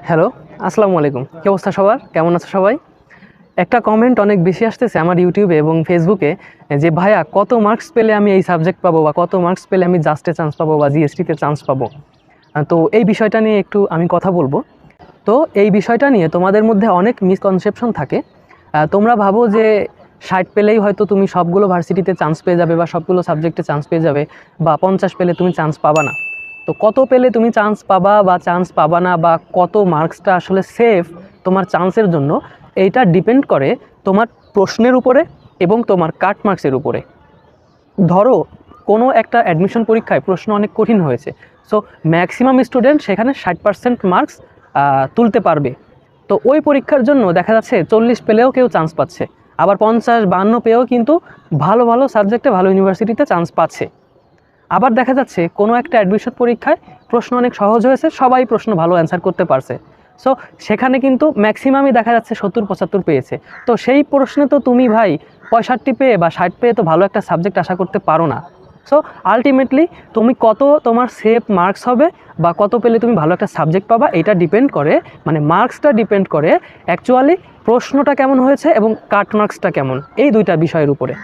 Hello, আসসালামু আলাইকুম। কি অবস্থা সবার? কেমন আছো সবাই? একটা কমেন্ট অনেক বেশি আসতেছে আমার ইউটিউবে এবং ফেসবুকে যে ভাইয়া কত মার্কস পেলে আমি এই সাবজেক্ট পাবো বা কত মার্কস পেলে আমি জাস্টে চান্স পাবো বা জিএসটিতে চান্স পাবো। তো এই বিষয়টা নিয়ে একটু আমি কথা বলবো। তো এই বিষয়টা নিয়ে তোমাদের মধ্যে অনেক মিসকনসেপশন থাকে। তোমরা ভাবো যে 60 পেলেই হয়তো তুমি সবগুলো ভার্সিটিতে চান্স পেয়ে যাবে বা সবগুলো সাবজেক্টে চান্স পেয়ে যাবে, বা 50 পেলে তুমি চান্স পাবা না। তো কত পেলে তুমি চান্স পাবা বা চান্স পাবা না, বা কত মার্কসটা আসলে সেফ তোমার চান্সের জন্য, এইটা ডিপেন্ড করে তোমার প্রশ্নের উপরে এবং তোমার কাট মার্কসের উপরে। ধরো কোনো একটা অ্যাডমিশন পরীক্ষায় প্রশ্ন অনেক কঠিন হয়েছে, সো ম্যাক্সিমাম স্টুডেন্ট সেখানে 60% মার্কস তুলতে পারবে। তো ওই পরীক্ষার জন্য দেখা যাচ্ছে 40 পেলেও কেউ চান্স পাচ্ছে, আবার 50-52 পেয়েও কিন্তু ভালো ভালো সাবজেক্টে ভালো ইউনিভার্সিটিতে চান্স পাচ্ছে। আবার দেখা যাচ্ছে কোনো একটা অ্যাডমিশন পরীক্ষায় প্রশ্ন অনেক সহজ হয়েছে, সবাই প্রশ্ন ভালো অ্যান্সার করতে পারছে, সো সেখানে কিন্তু ম্যাক্সিমামই দেখা যাচ্ছে 70-75 পেয়েছে। তো সেই প্রশ্নে তো তুমি ভাই 65 পেয়ে বা 60 পেয়ে তো ভালো একটা সাবজেক্ট আশা করতে পারো না। সো আলটিমেটলি তুমি কত তোমার সেফ মার্কস হবে বা কত পেলে তুমি ভালো একটা সাবজেক্ট পাবা, এটা ডিপেন্ড করে, মানে মার্কসটা ডিপেন্ড করে অ্যাকচুয়ালি প্রশ্নটা কেমন হয়েছে এবং কাট মার্কসটা কেমন, এই দুইটা বিষয়ের উপরে।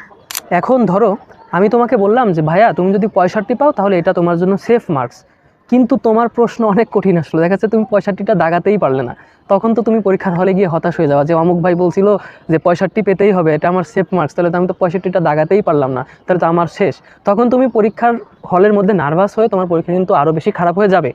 এখন ধরো আমি তোমাকে বললাম যে ভাইয়া তুমি যদি 65 পাও তাহলে এটা তোমার জন্য সেফ মার্কস, কিন্তু তোমার প্রশ্ন অনেক কঠিন আসলো, দেখা যাচ্ছে তুমি 65টা দাগাতেই পারলে না। তখন তো তুমি পরীক্ষার হলে গিয়ে হতাশ হয়ে যাওয়া যে অমুক ভাই বলছিল যে 65 পেতেই হবে, এটা আমার সেফ মার্কস, তাহলে তো আমি তো 65টা দাগাতেই পারলাম না, তাহলে তো আমার শেষ। তখন তুমি পরীক্ষার হলের মধ্যে নার্ভাস হয়ে তোমার পরীক্ষা কিন্তু আরও বেশি খারাপ হয়ে যাবে।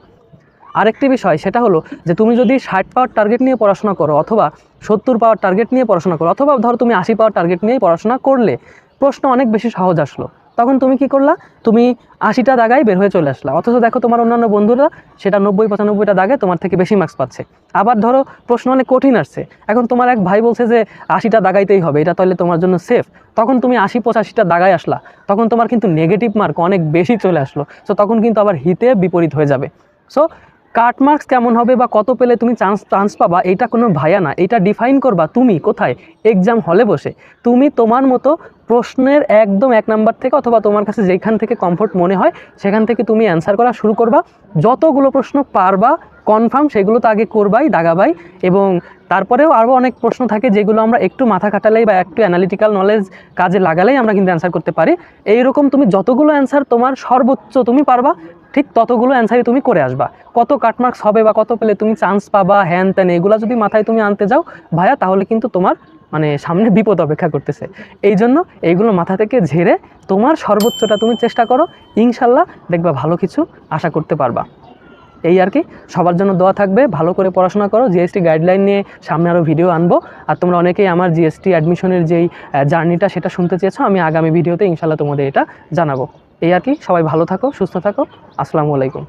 আরেকটি বিষয় সেটা হলো যে তুমি যদি 60 পাওয়ার টার্গেট নিয়ে পড়াশোনা করো, অথবা 70 পাওয়ার টার্গেট নিয়ে পড়াশোনা করো, অথবা ধরো তুমি 80 পাওয়ার টার্গেট নিয়েই পড়াশোনা করলে, প্রশ্ন অনেক বেশি সহজ আসলো, তখন তুমি কি করলা? তুমি 80টা দাগায় বের হয়ে চলে আসলা, অথচ দেখো তোমার অন্যান্য বন্ধুরা সেটা 90-95টা দাগে তোমার থেকে বেশি মার্কস পাচ্ছে। আবার ধরো প্রশ্ন অনেক কঠিন আসছে, এখন তোমার এক ভাই বলছে যে 80টা দাগাইতেই হবে, এটা তাহলে তোমার জন্য সেফ, তখন তুমি 80-85টা দাগায় আসলা, তখন তোমার কিন্তু নেগেটিভ মার্ক অনেক বেশি চলে আসলো, সো তখন কিন্তু আবার হিতে বিপরীত হয়ে যাবে। সো কাট মার্কস কেমন হবে বা কত পেলে তুমি চান্স পাবা, এটা কোনো ভাইয়া না, এটা ডিফাইন করবা তুমি কোথায়? এক্সাম হলে বসে তুমি তোমার মতো প্রশ্নের একদম 1 নাম্বার থেকে, অথবা তোমার কাছে যেখান থেকে কমফোর্ট মনে হয় সেখান থেকে তুমি অ্যান্সার করা শুরু করবা। যতগুলো প্রশ্ন পারবা কনফার্ম সেগুলো তো আগে করবাই, দাগাবাই, এবং তারপরেও আরও অনেক প্রশ্ন থাকে যেগুলো আমরা একটু মাথা খাটালেই বা একটু অ্যানালিটিক্যাল নলেজ কাজে লাগালেই আমরা কিন্তু অ্যান্সার করতে পারি। এইরকম তুমি যতগুলো অ্যান্সার তোমার সর্বোচ্চ তুমি পারবা, ঠিক ততগুলো অ্যান্সারই তুমি করে আসবা। কত কাটমার্কস হবে বা কত পেলে তুমি চান্স পাবা, হ্যান ত্যান, এগুলো যদি মাথায় তুমি আনতে যাও ভাইয়া, তাহলে কিন্তু তোমার মানে সামনে বিপদ অপেক্ষা করতেছে। এই জন্য এইগুলো মাথা থেকে ঝেড়ে তোমার সর্বোচ্চটা তুমি চেষ্টা করো, ইনশাল্লাহ দেখবা ভালো কিছু আশা করতে পারবা। এই আর কি, সবার জন্য দোয়া থাকবে, ভালো করে পড়াশোনা করো। জিএসটি গাইডলাইন নিয়ে সামনে আরও ভিডিও আনবো, আর তোমরা অনেকেই আমার জিএসটি অ্যাডমিশনের যেই জার্নিটা সেটা শুনতে চেয়েছো, আমি আগামী ভিডিওতে ইনশাল্লাহ তোমাদের এটা জানাবো। এই আর কি, সবাই ভালো থাকো, সুস্থ থাকো, আসসালামু আলাইকুম।